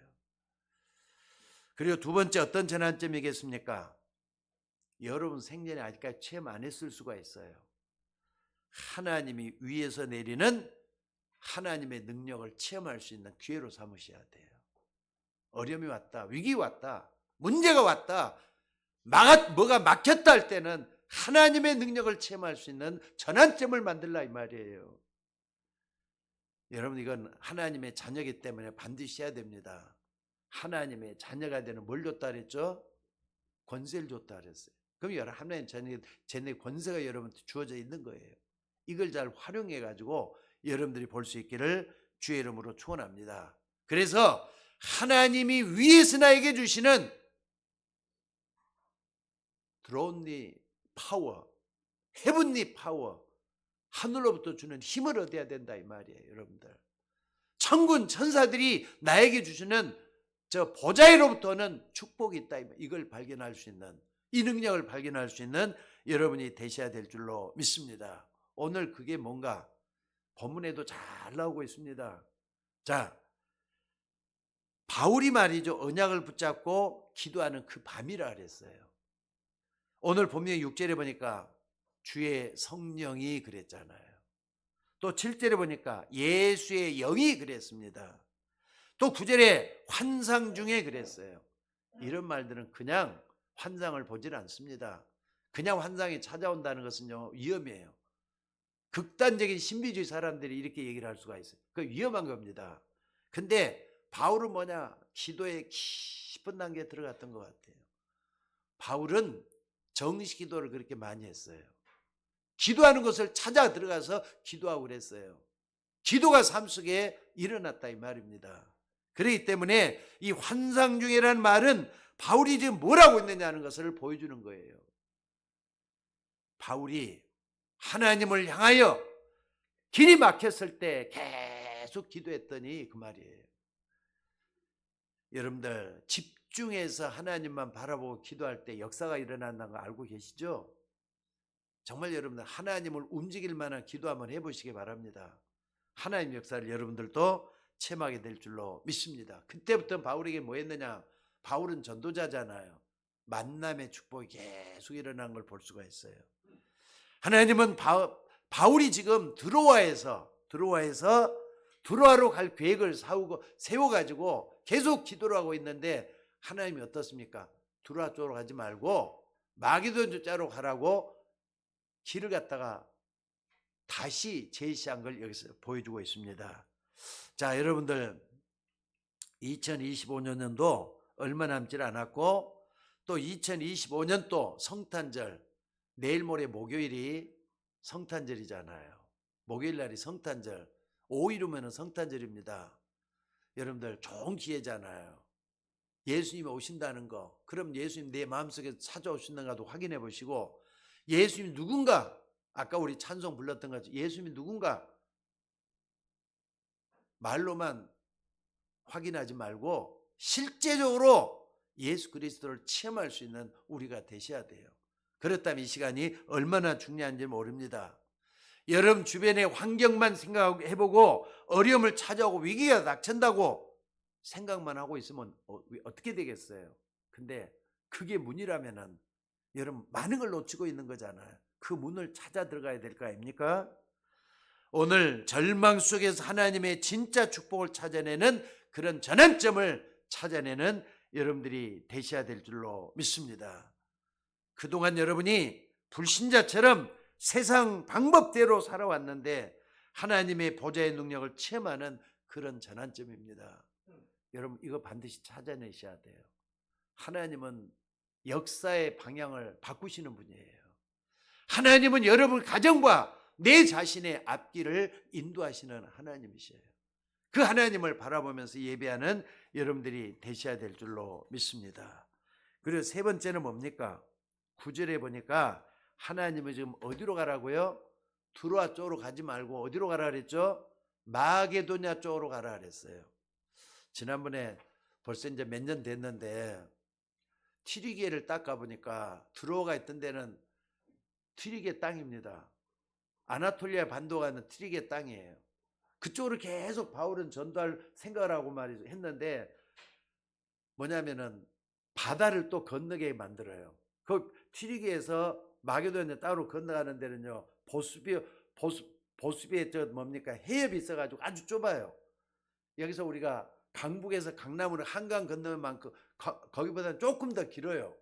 A: 그리고 두 번째 어떤 전환점이겠습니까? 여러분 생전에 아직까지 체험 안 했을 수가 있어요. 하나님이 위에서 내리는 하나님의 능력을 체험할 수 있는 기회로 삼으셔야 돼요. 어려움이 왔다, 위기 왔다, 문제가 왔다, 뭐가 막혔다 할 때는 하나님의 능력을 체험할 수 있는 전환점을 만들라 이 말이에요. 여러분 이건 하나님의 자녀이기 때문에 반드시 해야 됩니다. 하나님의 자녀가 되는 뭘 줬다 그랬죠? 권세를 줬다 그랬어요. 그럼 하나님 쟤네 권세가 여러분한테 주어져 있는 거예요. 이걸 잘 활용해 가지고 여러분들이 볼 수 있기를 주의 이름으로 축원합니다. 그래서 하나님이 위에서 나에게 주시는 드론리 파워, 헤븐리 파워, 하늘로부터 주는 힘을 얻어야 된다 이 말이에요. 여러분들, 천군 천사들이 나에게 주시는 저 보좌로부터는 축복이 있다, 이걸 발견할 수 있는, 이 능력을 발견할 수 있는 여러분이 되셔야 될 줄로 믿습니다. 오늘 그게 뭔가 본문에도 잘 나오고 있습니다. 자, 바울이 말이죠, 언약을 붙잡고 기도하는 그 밤이라 그랬어요. 오늘 본문 6절에 보니까 주의 성령이 그랬잖아요. 또 7절에 보니까 예수의 영이 그랬습니다. 또 9절에 환상 중에 그랬어요. 이런 말들은 그냥 환상을 보질 않습니다. 그냥 환상이 찾아온다는 것은요, 위험해요. 극단적인 신비주의 사람들이 이렇게 얘기를 할 수가 있어요. 그 위험한 겁니다. 근데 바울은 뭐냐? 기도의 깊은 단계에 들어갔던 것 같아요. 바울은 정식 기도를 그렇게 많이 했어요. 기도하는 것을 찾아 들어가서 기도하고 그랬어요. 기도가 삶 속에 일어났다 이 말입니다. 그렇기 때문에 이 환상 중에라는 말은 바울이 지금 뭘 하고 있느냐는 것을 보여주는 거예요. 바울이 하나님을 향하여 길이 막혔을 때 계속 기도했더니 그 말이에요. 여러분들, 집중해서 하나님만 바라보고 기도할 때 역사가 일어난다는 거 알고 계시죠? 정말 여러분들 하나님을 움직일 만한 기도 한번 해보시기 바랍니다. 하나님 역사를 여러분들도 체험하게 될 줄로 믿습니다. 그때부터 바울에게 뭐 했느냐? 바울은 전도자잖아요. 만남의 축복이 계속 일어난 걸 볼 수가 있어요. 하나님은 바울이 지금 드로아에서 드로아로 갈 계획을 세워가지고 계속 기도를 하고 있는데 하나님이 어떻습니까? 드로아 쪽으로 가지 말고 마게도냐 쪽으로 가라고 길을 갖다가 다시 제시한 걸 여기서 보여주고 있습니다. 자, 여러분들 2025년도 얼마 남지 않았고 또 2025년도 성탄절, 내일 모레 목요일이 성탄절이잖아요. 목요일 날이 성탄절, 5일 후면은 성탄절입니다. 여러분들 좋은 기회잖아요. 예수님이 오신다는 거. 그럼 예수님 내 마음속에 찾아오신다가도 확인해 보시고, 예수님이 누군가, 아까 우리 찬송 불렀던 것처럼 예수님이 누군가 말로만 확인하지 말고 실제적으로 예수 그리스도를 체험할 수 있는 우리가 되셔야 돼요. 그렇다면 이 시간이 얼마나 중요한지 모릅니다. 여러분 주변의 환경만 생각해보고 어려움을 찾아오고 위기가 닥친다고 생각만 하고 있으면 어떻게 되겠어요? 근데 그게 문이라면은 여러분 많은 걸 놓치고 있는 거잖아요. 그 문을 찾아 들어가야 될 거 아닙니까? 오늘 절망 속에서 하나님의 진짜 축복을 찾아내는 그런 전환점을 찾아내는 여러분들이 되셔야 될 줄로 믿습니다. 그동안 여러분이 불신자처럼 세상 방법대로 살아왔는데 하나님의 보좌의 능력을 체험하는 그런 전환점입니다. 여러분 이거 반드시 찾아내셔야 돼요. 하나님은 역사의 방향을 바꾸시는 분이에요. 하나님은 여러분 가정과 내 자신의 앞길을 인도하시는 하나님이셔요. 그 하나님을 바라보면서 예배하는 여러분들이 되셔야 될 줄로 믿습니다. 그리고 세 번째는 뭡니까? 9절에 보니까 하나님은 지금 어디로 가라고요? 드로아 쪽으로 가지 말고 어디로 가라 그랬죠? 마게도냐 쪽으로 가라 그랬어요. 지난번에 벌써 이제 몇 년 됐는데 티리게를 딱 가보니까 드로아가 있던 데는 티리게 땅입니다. 아나톨리아 반도가 있는 티리게 땅이에요. 그쪽으로 계속 바울은 전도할 생각을 하고 말이죠. 했는데 뭐냐면은 바다를 또 건너게 만들어요. 그 티리게에서 마게도냐 따로 건너가는 데는요, 보스비에 저 뭡니까? 해협이 있어가지고 아주 좁아요. 여기서 우리가 강북에서 강남으로 한강 건너는 만큼 거기보다는 조금 더 길어요.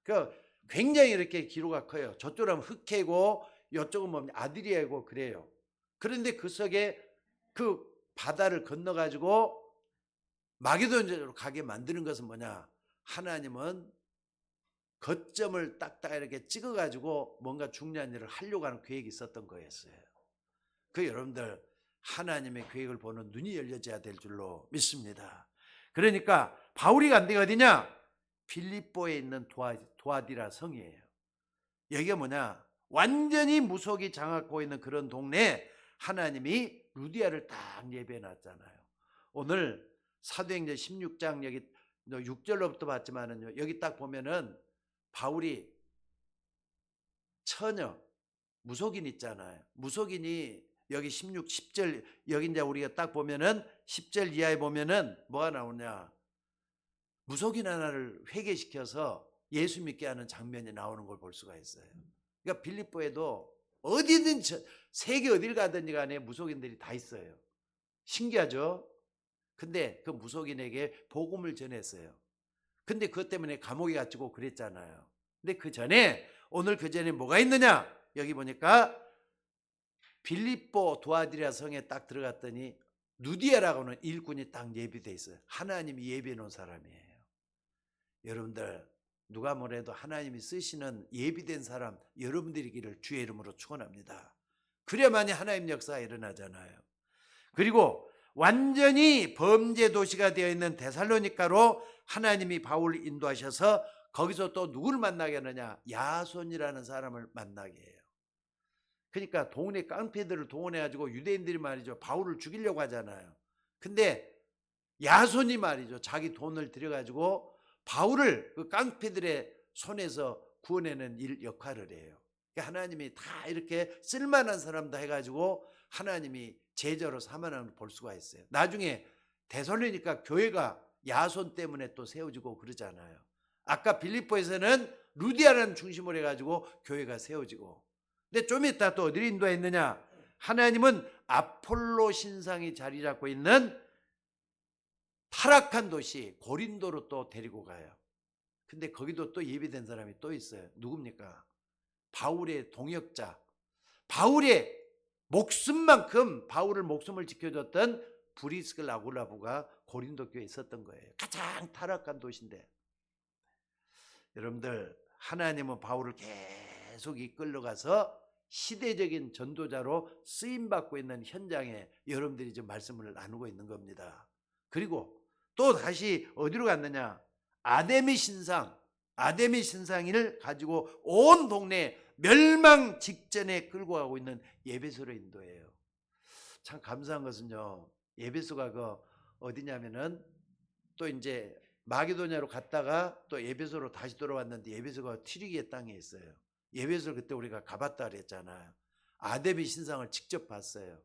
A: 그 굉장히 이렇게 기로가 커요. 저쪽은 흑해고 이쪽은 뭡니까? 아드리아고 그래요. 그런데 그 속에 그 바다를 건너가지고 마게도냐로 가게 만드는 것은 뭐냐? 하나님은 거점을 딱딱 이렇게 찍어가지고 뭔가 중요한 일을 하려고 하는 계획이 있었던 거였어요. 그 여러분들 하나님의 계획을 보는 눈이 열려져야 될 줄로 믿습니다. 그러니까 바울이 간 데가 어디냐? 빌립보에 있는 도아디라 성이에요. 여기가 뭐냐? 완전히 무속이 장악하고 있는 그런 동네에 하나님이 루디아를 딱 예배해 놨잖아요. 오늘 사도행전 16장 여기 6절로부터 봤지만은요, 여기 딱 보면은 바울이 처녀 무속인 있잖아요. 무속인이 여기 16, 10절 여기 이제 우리가 딱 보면은 10절 이하에 보면은 뭐가 나오냐? 무속인 하나를 회개시켜서 예수 믿게 하는 장면이 나오는 걸 볼 수가 있어요. 그러니까 빌립보에도 어디든 세계 어딜 가든지 간에 무속인들이 다 있어요. 신기하죠? 근데 그 무속인에게 복음을 전했어요. 근데 그것 때문에 감옥에 갇히고 그랬잖아요. 근데 그 전에 오늘 그 전에 뭐가 있느냐? 여기 보니까 빌립보 도아디라 성에 딱 들어갔더니 누디아라고 하는 일꾼이 딱 예비돼 있어요. 하나님이 예비해 놓은 사람이에요. 여러분들 누가 뭐래도 하나님이 쓰시는 예비된 사람 여러분들이기를 주의 이름으로 축원합니다. 그래야만이 하나님 역사가 일어나잖아요. 그리고 완전히 범죄 도시가 되어 있는 데살로니가로 하나님이 바울을 인도하셔서 거기서 또 누구를 만나게 하느냐? 야손이라는 사람을 만나게 해요. 그러니까 동네 깡패들을 동원해가지고 유대인들이 말이죠, 바울을 죽이려고 하잖아요. 근데 야손이 말이죠, 자기 돈을 들여가지고 바울을 그 깡패들의 손에서 구원해내는 역할을 해요. 그러니까 하나님이 다 이렇게 쓸만한 사람다 해가지고 하나님이 제자로 삼아나는 걸 볼 수가 있어요. 나중에 데살로니가 교회가 야손 때문에 또 세워지고 그러잖아요. 아까 빌립보에서는 루디아라는 중심으로 해가지고 교회가 세워지고, 근데 좀 이따 또 어디를 인도했느냐? 하나님은 아폴로 신상이 자리 잡고 있는 타락한 도시 고린도로 또 데리고 가요. 근데 거기도 또 예비된 사람이 또 있어요. 누굽니까? 바울의 동역자, 바울의 목숨만큼 바울을 목숨을 지켜줬던 브리스글 아굴라부가 고린도 교회에 있었던 거예요. 가장 타락한 도시인데, 여러분들 하나님은 바울을 계속 이끌러가서 시대적인 전도자로 쓰임받고 있는 현장에 여러분들이 지금 말씀을 나누고 있는 겁니다. 그리고 또 다시 어디로 갔느냐? 아데미 신상을 가지고 온 동네 멸망 직전에 끌고 가고 있는 예배소로 인도해요. 참 감사한 것은요, 예배소가 그 어디냐면은 또 이제 마게도냐로 갔다가 또 예배소로 다시 돌아왔는데 예배소가 튀르기의 땅에 있어요. 예배소를 그때 우리가 가봤다 그랬잖아요. 아데미 신상을 직접 봤어요.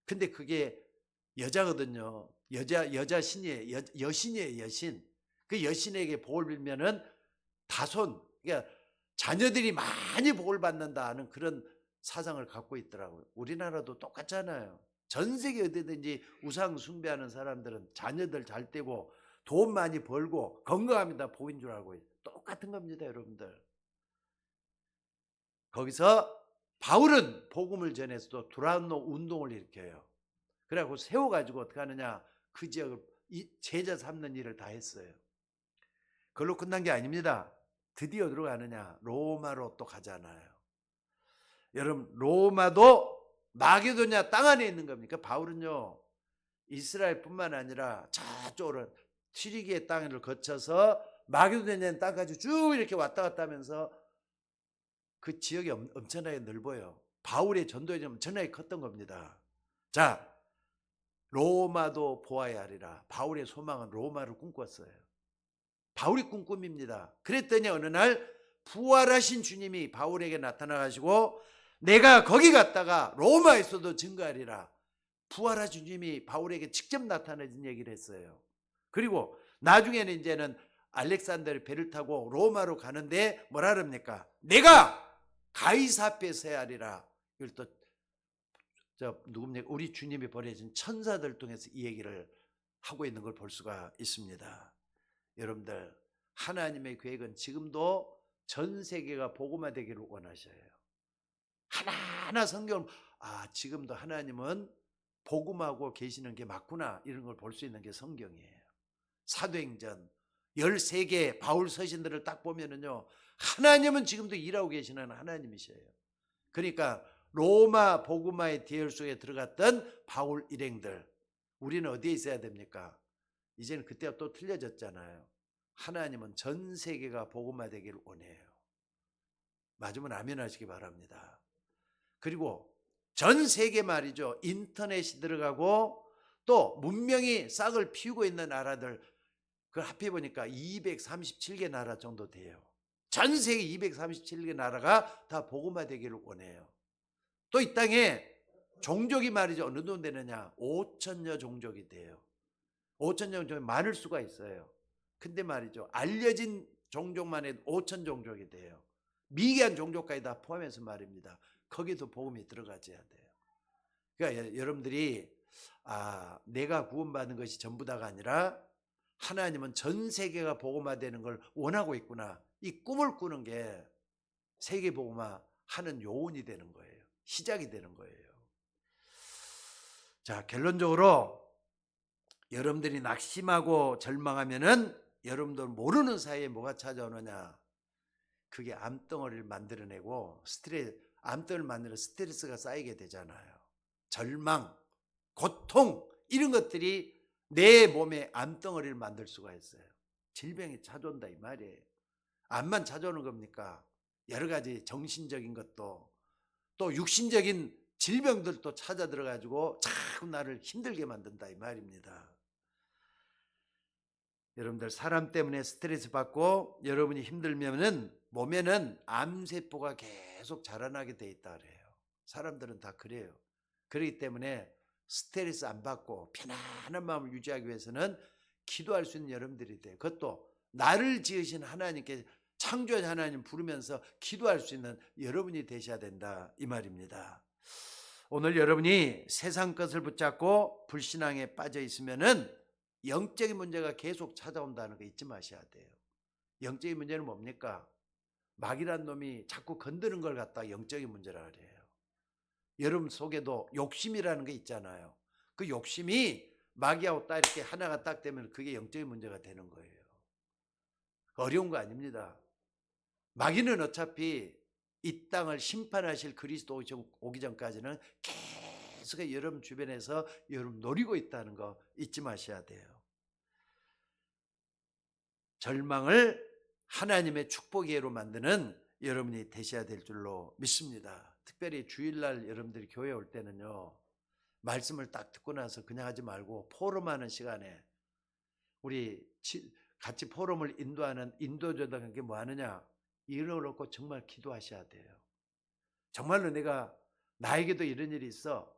A: 근데 그게 여자거든요. 여자 신이에요. 여신이에요, 여신. 그 여신에게 복을 빌면은 다손, 그러니까 자녀들이 많이 복을 받는다는 그런 사상을 갖고 있더라고요. 우리나라도 똑같잖아요. 전 세계 어디든지 우상 숭배하는 사람들은 자녀들 잘 되고 돈 많이 벌고 건강합니다 복인 줄 알고 똑같은 겁니다, 여러분들. 거기서 바울은 복음을 전해서도 두란노 운동을 일으켜요. 그래갖고 세워가지고 어떻게 하느냐? 그 지역을 제자 삼는 일을 다 했어요. 그걸로 끝난 게 아닙니다. 드디어 어디로 가느냐? 로마로 또 가잖아요. 여러분, 로마도 마게도냐 땅 안에 있는 겁니까? 바울은요, 이스라엘뿐만 아니라 저쪽으로 튀리기의 땅을 거쳐서 마게도냐 땅까지 쭉 이렇게 왔다 갔다 하면서 그 지역이 엄청나게 넓어요. 바울의 전도에 엄청나게 컸던 겁니다. 자, 로마도 보아야 하리라. 바울의 소망은 로마를 꿈꿨어요. 바울이 꿈꿈입니다. 그랬더니 어느 날 부활하신 주님이 바울에게 나타나가지고 내가 거기 갔다가 로마에서도 증거하리라. 부활하신 주님이 바울에게 직접 나타나신 얘기를 했어요. 그리고 나중에는 이제는 알렉산더의 배를 타고 로마로 가는데 뭐라 그럽니까? 내가 가이사 앞에 서야 하리라. 이걸 또 누굽니까? 우리 주님이 보내신 천사들 통해서 이 얘기를 하고 있는 걸 볼 수가 있습니다. 여러분들, 하나님의 계획은 지금도 전 세계가 복음화되기를 원하셔요. 하나하나 성경을 지금도 하나님은 복음하고 계시는 게 맞구나, 이런 걸 볼 수 있는 게 성경이에요. 사도행전 13개 바울 서신들을 딱 보면은요, 하나님은 지금도 일하고 계시는 하나님이셔요. 그러니까 로마 복음화의 대열 속에 들어갔던 바울 일행들, 우리는 어디에 있어야 됩니까? 이제는 그때가 또 틀려졌잖아요. 하나님은 전 세계가 복음화되기를 원해요. 맞으면 아멘 하시기 바랍니다. 그리고 전 세계 말이죠, 인터넷이 들어가고 또 문명이 싹을 피우고 있는 나라들, 그걸 합해보니까 237개 나라 정도 돼요. 전 세계 237개 나라가 다 복음화되기를 원해요. 또 이 땅에 종족이 말이죠, 어느 정도 되느냐, 5천여 종족이 돼요. 5천여 종족이 많을 수가 있어요. 근데 말이죠, 알려진 종족만 해도 5천 종족이 돼요. 미개한 종족까지 다 포함해서 말입니다. 거기도 복음이 들어가줘야 돼요. 그러니까 여러분들이 내가 구원받는 것이 전부 다가 아니라 하나님은 전 세계가 복음화되는 걸 원하고 있구나, 이 꿈을 꾸는 게 세계 복음화 하는 요원이 되는 거예요. 시작이 되는 거예요. 자, 결론적으로 여러분들이 낙심하고 절망하면은 여러분들 모르는 사이에 뭐가 찾아오느냐, 그게 암덩어리를 만들어내고 암덩어리를 만들어 스트레스가 쌓이게 되잖아요. 절망, 고통, 이런 것들이 내 몸에 암덩어리를 만들 수가 있어요. 질병이 찾아온다 이 말이에요. 암만 찾아오는 겁니까? 여러 가지 정신적인 것도 또 육신적인 질병들도 찾아 들어가지고 자꾸 나를 힘들게 만든다 이 말입니다. 여러분들 사람 때문에 스트레스 받고 여러분이 힘들면은 몸에는 암세포가 계속 자라나게 돼 있다 그래요. 사람들은 다 그래요. 그렇기 때문에 스트레스 안 받고 편안한 마음을 유지하기 위해서는 기도할 수 있는 여러분들이 돼요. 그것도 나를 지으신 하나님께, 창조한 하나님 부르면서 기도할 수 있는 여러분이 되셔야 된다 이 말입니다. 오늘 여러분이 세상 것을 붙잡고 불신앙에 빠져 있으면은 영적인 문제가 계속 찾아온다는 거 잊지 마셔야 돼요. 영적인 문제는 뭡니까? 마귀란 놈이 자꾸 건드는 걸 갖다 영적인 문제라 그래요. 여러분 속에도 욕심이라는 게 있잖아요. 그 욕심이 마귀하고 딱 이렇게 하나가 딱 되면 그게 영적인 문제가 되는 거예요. 어려운 거 아닙니다. 마귀는 어차피 이 땅을 심판하실 그리스도 오기 전까지는 계속 여러분 주변에서 여러분 노리고 있다는 거 잊지 마셔야 돼요. 절망을 하나님의 축복의 예로 만드는 여러분이 되셔야 될 줄로 믿습니다. 특별히 주일날 여러분들이 교회 올 때는요, 말씀을 딱 듣고 나서 그냥 하지 말고 포럼하는 시간에 우리 같이 포럼을 인도하는 인도자들에게 뭐 하느냐, 이걸 놓고 정말 기도하셔야 돼요. 정말로 나에게도 이런 일이 있어.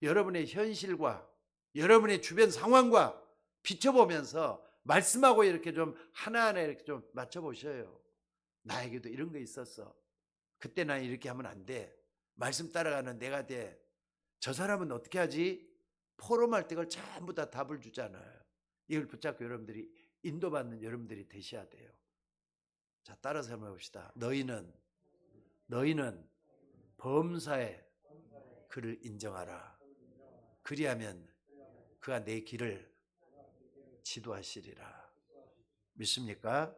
A: 여러분의 현실과 여러분의 주변 상황과 비춰보면서 말씀하고 이렇게 좀 하나하나 이렇게 좀 맞춰보셔요. 나에게도 이런 거 있었어. 그때 난 이렇게 하면 안 돼. 말씀 따라가는 내가 돼. 저 사람은 어떻게 하지? 포럼할 때 그걸 전부 다 답을 주잖아요. 이걸 붙잡고 여러분들이 인도받는 여러분들이 되셔야 돼요. 자, 따라서 한번 해봅시다. 너희는 범사에 그를 인정하라. 그리하면 그가 내 길을 지도하시리라. 믿습니까?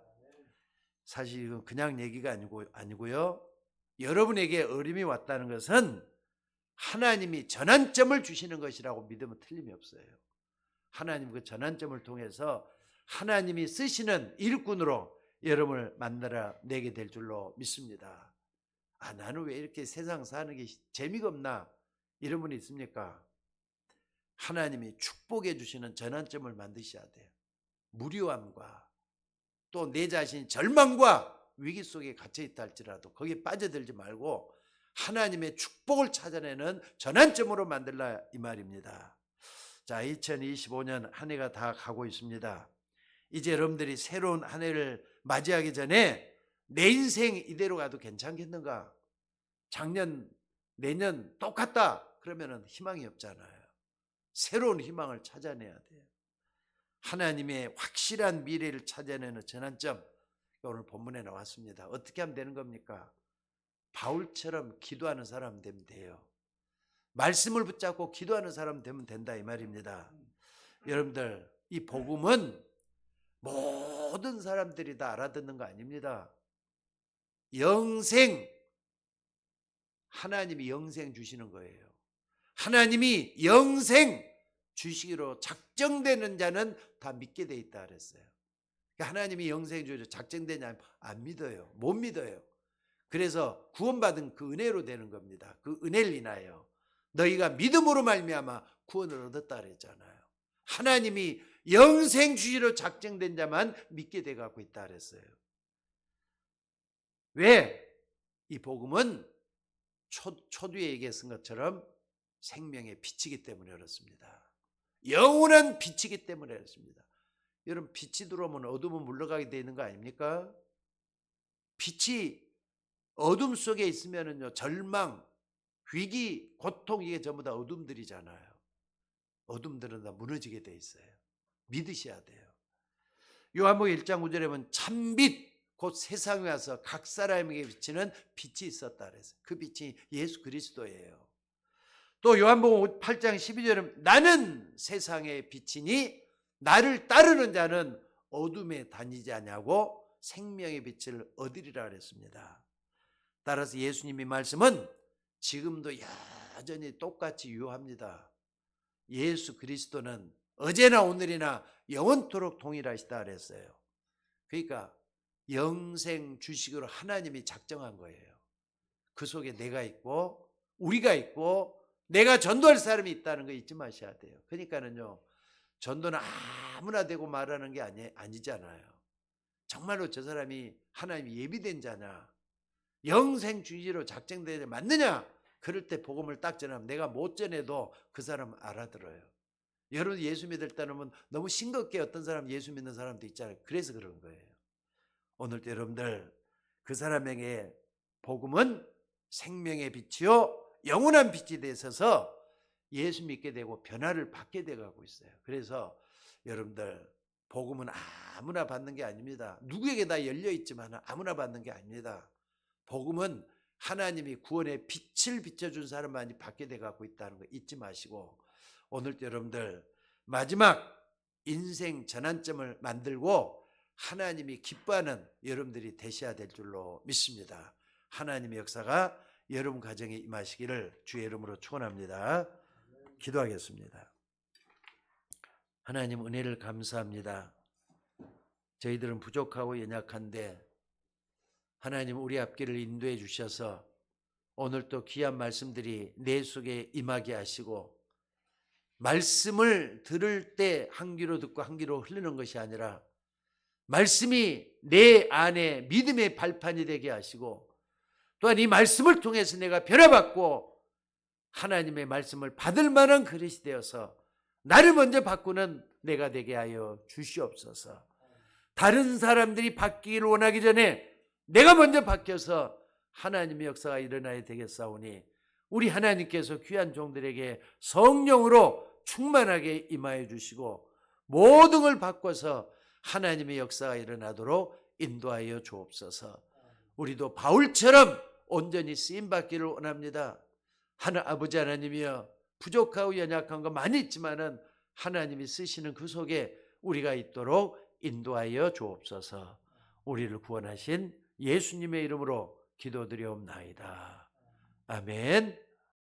A: 사실 이건 그냥 얘기가 아니고요. 여러분에게 어려움이 왔다는 것은 하나님이 전환점을 주시는 것이라고 믿으면 틀림이 없어요. 하나님 그 전환점을 통해서 하나님이 쓰시는 일꾼으로 여러분을 만들어 내게 될 줄로 믿습니다. 나는 왜 이렇게 세상 사는 게 재미가 없나? 이런 분이 있습니까? 하나님이 축복해 주시는 전환점을 만드셔야 돼요. 무료함과 또 내 자신이 절망과 위기 속에 갇혀 있다 할지라도 거기에 빠져들지 말고 하나님의 축복을 찾아내는 전환점으로 만들라 이 말입니다. 자, 2025년 한 해가 다 가고 있습니다. 이제 여러분들이 새로운 한 해를 맞이하기 전에 내 인생 이대로 가도 괜찮겠는가? 작년, 내년 똑같다 그러면 희망이 없잖아요. 새로운 희망을 찾아내야 돼요. 하나님의 확실한 미래를 찾아내는 전환점, 오늘 본문에 나왔습니다. 어떻게 하면 되는 겁니까? 바울처럼 기도하는 사람 되면 돼요. 말씀을 붙잡고 기도하는 사람 되면 된다 이 말입니다. 여러분들, 이 복음은 모든 사람들이 다 알아듣는 거 아닙니다. 영생, 하나님이 영생 주시는 거예요. 하나님이 영생 주시기로 작정되는 자는 다 믿게 돼 있다 그랬어요. 하나님이 영생 주시기로 작정되냐 안 믿어요. 못 믿어요. 그래서 구원받은 그 은혜로 되는 겁니다. 그 은혜를 인하여 너희가 믿음으로 말미암아 구원을 얻었다 그랬잖아요. 하나님이 영생 주시기로 작정된 자만 믿게 돼 갖고 있다 그랬어요. 왜? 이 복음은 초두에 얘기했던 것처럼 생명의 빛이기 때문에 그렇습니다. 영원한 빛이기 때문에 그렇습니다. 여러분, 빛이 들어오면 어둠은 물러가게 되는 거 아닙니까? 빛이 어둠 속에 있으면은요, 절망, 위기, 고통, 이게 전부 다 어둠들이잖아요. 어둠들은 다 무너지게 돼 있어요. 믿으셔야 돼요. 요한복음 1장 9절에 보면 참빛, 곧 세상에 와서 각 사람에게 비치는 빛이 있었다 그랬어요. 그 빛이 예수 그리스도예요. 또 요한복음 8장 12절에 나는 세상의 빛이니 나를 따르는 자는 어둠에 다니지 아니하고 생명의 빛을 얻으리라 그랬습니다. 따라서 예수님의 말씀은 지금도 여전히 똑같이 유효합니다. 예수 그리스도는 어제나 오늘이나 영원토록 동일하시다 그랬어요. 그러니까 영생 주식으로 하나님이 작정한 거예요. 그 속에 내가 있고 우리가 있고 내가 전도할 사람이 있다는 거 잊지 마셔야 돼요. 그러니까는요, 전도는 아무나 되고 말하는 게 아니잖아요. 정말로 저 사람이 하나님이 예비된 자냐, 영생 주의로 작정된 자 맞느냐, 그럴 때 복음을 딱 전하면 내가 못 전해도 그 사람 알아들어요. 여러분 예수 믿을 때는 너무 싱겁게 어떤 사람 예수 믿는 사람도 있잖아요. 그래서 그런 거예요. 오늘도 여러분들 그 사람에게 복음은 생명의 빛이요 영원한 빛이 되셔서 예수 믿게 되고 변화를 받게 되고 있어요. 그래서 여러분들 복음은 아무나 받는 게 아닙니다. 누구에게 다 열려 있지만 아무나 받는 게 아닙니다. 복음은 하나님이 구원의 빛을 비춰준 사람만이 받게 되고 있다는 거 잊지 마시고, 오늘도 여러분들 마지막 인생 전환점을 만들고 하나님이 기뻐하는 여러분들이 되셔야 될 줄로 믿습니다. 하나님의 역사가 여러분 가정에 임하시기를 주의 이름으로 축원합니다. 기도하겠습니다. 하나님 은혜를 감사합니다. 저희들은 부족하고 연약한데 하나님 우리 앞길을 인도해 주셔서 오늘 또 귀한 말씀들이 내 속에 임하게 하시고, 말씀을 들을 때 한 귀로 듣고 한 귀로 흐르는 것이 아니라 말씀이 내 안에 믿음의 발판이 되게 하시고, 또한 이 말씀을 통해서 내가 변화받고 하나님의 말씀을 받을 만한 그릇이 되어서 나를 먼저 바꾸는 내가 되게 하여 주시옵소서. 다른 사람들이 바뀌기를 원하기 전에 내가 먼저 바뀌어서 하나님의 역사가 일어나야 되겠사오니 우리 하나님께서 귀한 종들에게 성령으로 충만하게 임하여 주시고 모든 걸 바꿔서 하나님의 역사가 일어나도록 인도하여 주옵소서. 우리도 바울처럼 온전히 쓰임받기를 원합니다. 아버지 하나님이여, 부족하고 연약한 거 많이 있지만은 하나님이 쓰시는 그 속에 우리가 있도록 인도하여 주옵소서. 우리를 구원하신 예수님의 이름으로 기도드리옵나이다. 아멘.